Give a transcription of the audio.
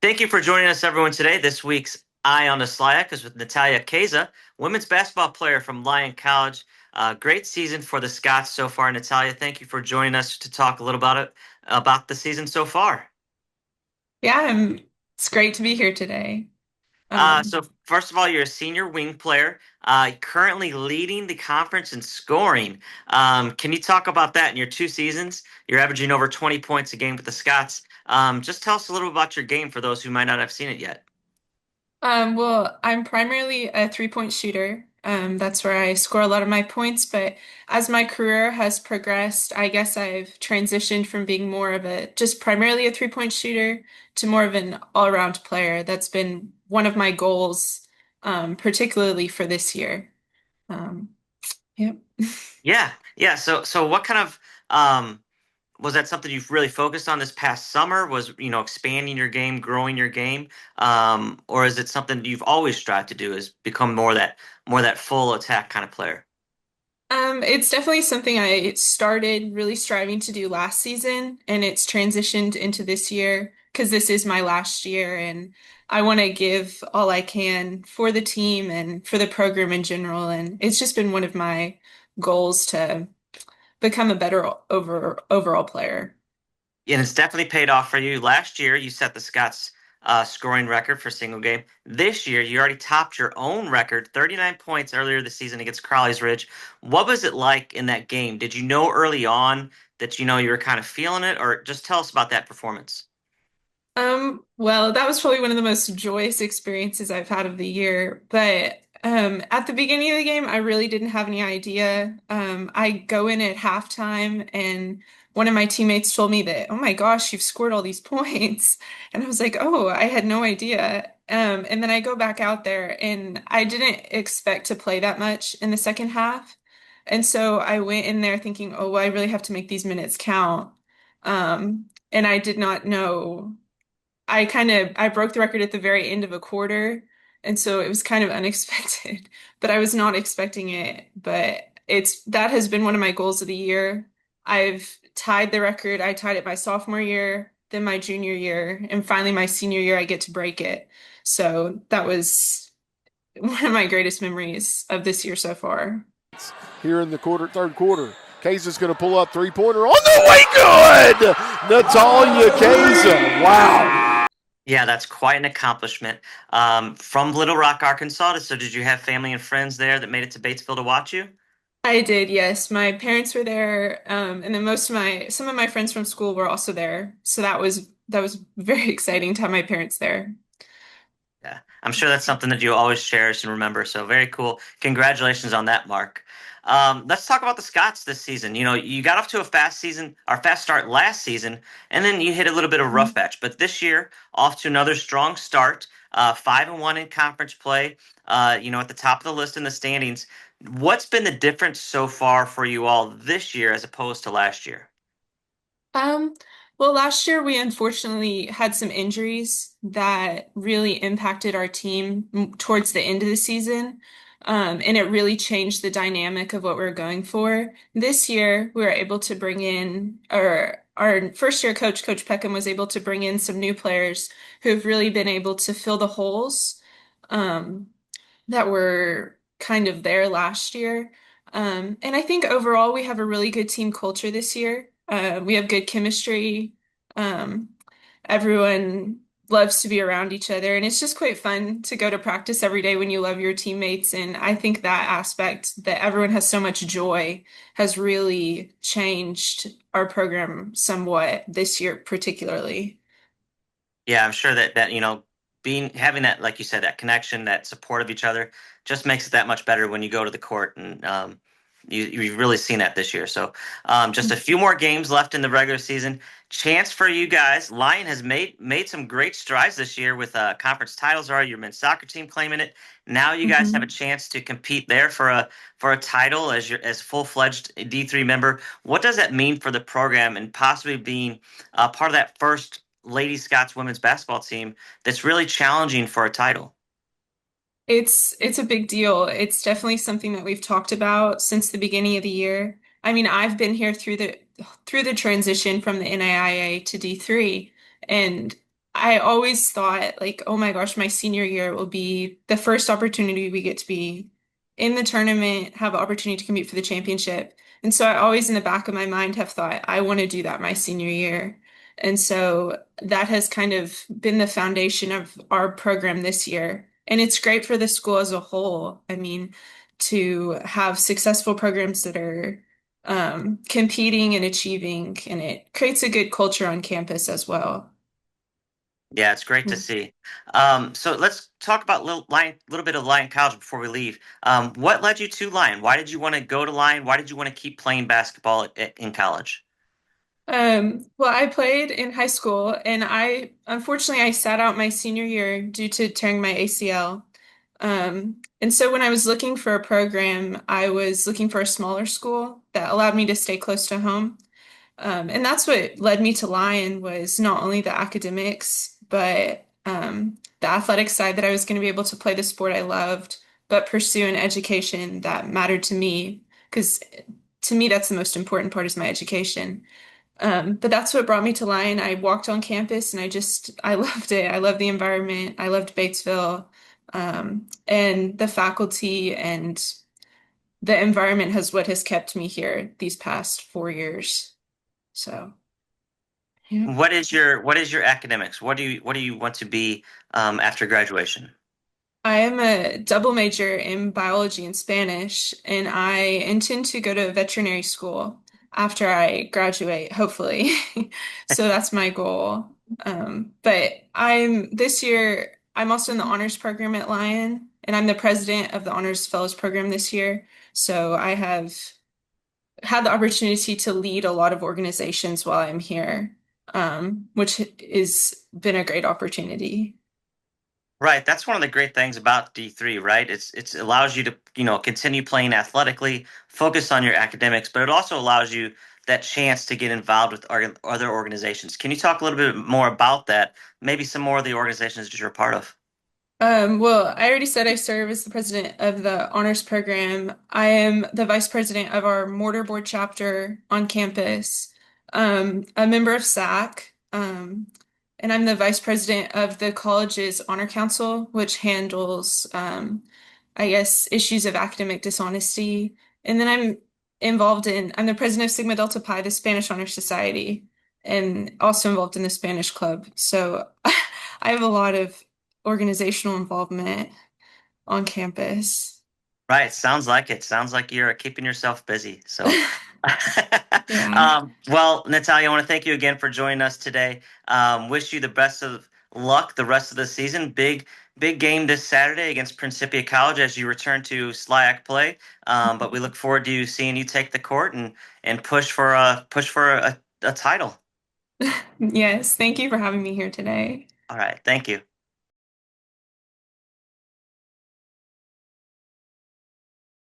Thank you for joining us, everyone, today. This week's Eye on the SLIAC is with Natalya Kaza, women's basketball player from Lyon College. Great season for the Scots so far, Natalia. Thank you for joining us to talk a little about the season so far. Yeah, it's great to be here today. So first of all, you're a senior wing player, currently leading the conference in scoring. Can you talk about that in your 2 seasons? You're averaging over 20 points a game with the Scots. Just tell us a little about your game for those who might not have seen it yet. well, I'm primarily a three-point shooter. That's where I score a lot of my points, but as my career has progressed, I guess I've transitioned from being more of a just primarily a three-point shooter to more of an all-around player. That's been one of my goals, particularly for this year. Um, yep. Yeah, yeah. So what kind of was that something you've really focused on this past summer? Was, expanding your game, growing your game? Or is it something you've always strived to do, is become more that full attack kind of player? It's definitely something I started really striving to do last season, and it's transitioned into this year because this is my last year, and I want to give all I can for the team and for the program in general. And it's just been one of my goals to become a better overall player. And it's definitely paid off for you. Last year, you set the Scots scoring record for single game. This year, you already topped your own record, 39 points earlier this season against Crowley's Ridge. What was it like in that game? Did you know early on that you were kind of feeling it, or just tell us about that performance? Well, that was probably one of the most joyous experiences I've had of the year. But at the beginning of the game, I really didn't have any idea. I go in at halftime, and one of my teammates told me that, oh my gosh, you've scored all these points. And I was like, oh, I had no idea. And then I go back out there, and I didn't expect to play that much in the second half. And so I went in there thinking, oh, well, I really have to make these minutes count. And I did not know. I broke the record at the very end of a quarter, and so it was kind of unexpected, but I was not expecting it. But it's that has been one of my goals of the year. I've tied the record. I tied it my sophomore year, then my junior year, and finally my senior year I get to break it. So that was one of my greatest memories of this year so far. Here in the third quarter. Kaza's going to pull up three-pointer on the way. Good! Natalya Kaza. Wow. Yeah, that's quite an accomplishment. From Little Rock, Arkansas. So did you have family and friends there that made it to Batesville to watch you? I did, yes. My parents were there, and then some of my friends from school were also there. So that was very exciting to have my parents there. Yeah, I'm sure that's something that you always cherish and remember. So very cool. Congratulations on that, Mark. Let's talk about the Scots this season. You got off to a fast start last season, and then you hit a little bit of a rough patch. But this year, off to another strong start. 5-1 in conference play. At the top of the list in the standings. What's been the difference so far for you all this year as opposed to last year? Um, well, last year we unfortunately had some injuries that really impacted our team towards the end of the season. And it really changed the dynamic of what we are going for. This year, we were able to bring in, or our first year coach, Coach Peckham, was able to bring in some new players who have really been able to fill the holes, um, that were kind of there last year. And I think overall we have a really good team culture this year. We have good chemistry. Um, Everyone loves to be around each other, and it's just quite fun to go to practice every day when you love your teammates. And I think that aspect that everyone has so much joy has really changed our program somewhat this year, particularly. Yeah, I'm sure that being having that, like you said, that connection, that support of each other, just makes it that much better when you go to the court, and you've really seen that this year. So just a few more games left in the regular season. Chance for you guys. Lyon has made some great strides this year with conference titles. Are your men's soccer team claiming it? Now you guys have a Mhm. chance to compete there for a title as full-fledged D3 member. What does that mean for the program and possibly being part of that first Lady Scots women's basketball team that's really challenging for a title? It's a big deal. It's definitely something that we've talked about since the beginning of the year. I mean, I've been here through the transition from the NAIA to D3, and I always thought like, oh my gosh, my senior year will be the first opportunity we get to be in the tournament, have an opportunity to compete for the championship. And so I always in the back of my mind have thought, I want to do that my senior year. And so that has kind of been the foundation of our program this year. And it's great for the school as a whole. I mean, to have successful programs that are competing and achieving, and it creates a good culture on campus as well. Yeah, it's great to Yeah. see. So let's talk about little bit of Lyon College before we leave. What led you to Lyon? Why did you want to go to Lyon? Why did you want to keep playing basketball in college? Well, I played in high school and I unfortunately I sat out my senior year due to tearing my ACL. And so when I was looking for a program, I was looking for a smaller school that allowed me to stay close to home. And that's what led me to Lyon was not only the academics, but the athletic side that I was going to be able to play the sport I loved, but pursue an education that mattered to me. Because to me, that's the most important part is my education. But that's what brought me to Lyon. I walked on campus and I loved it. I loved the environment. I loved Batesville. And the faculty and the environment has what has kept me here these past 4 years. So, yeah. What is your academics? What do you want to be after graduation? I am a double major in biology and Spanish, and I intend to go to veterinary school after I graduate, hopefully. So that's my goal. But this year, I'm also in the honors program at Lyon, and I'm the president of the Honors Fellows program this year. So I have had the opportunity to lead a lot of organizations while I'm here, which has been a great opportunity. Right, that's one of the great things about D3, right? It allows you to, continue playing athletically, focus on your academics, but it also allows you that chance to get involved with other organizations. Can you talk a little bit more about that? Maybe some more of the organizations that you're a part of. Well, I already said I serve as the president of the honors program. I am the vice president of our mortarboard chapter on campus, a member of SAC, and I'm the vice president of the college's honor council, which handles, I guess, issues of academic dishonesty. And then I'm the president of Sigma Delta Pi, the Spanish Honor Society, and also involved in the Spanish Club. So I have a lot of organizational involvement on campus. Right, sounds like it. Sounds like you're keeping yourself busy. So, Yeah. well, Natalia, I want to thank you again for joining us today. Wish you the best of luck the rest of the season. Big game this Saturday against Principia College as you return to SLIAC play. But we look forward to seeing you take the court and push for a title. Yes, thank you for having me here today. All right, thank you.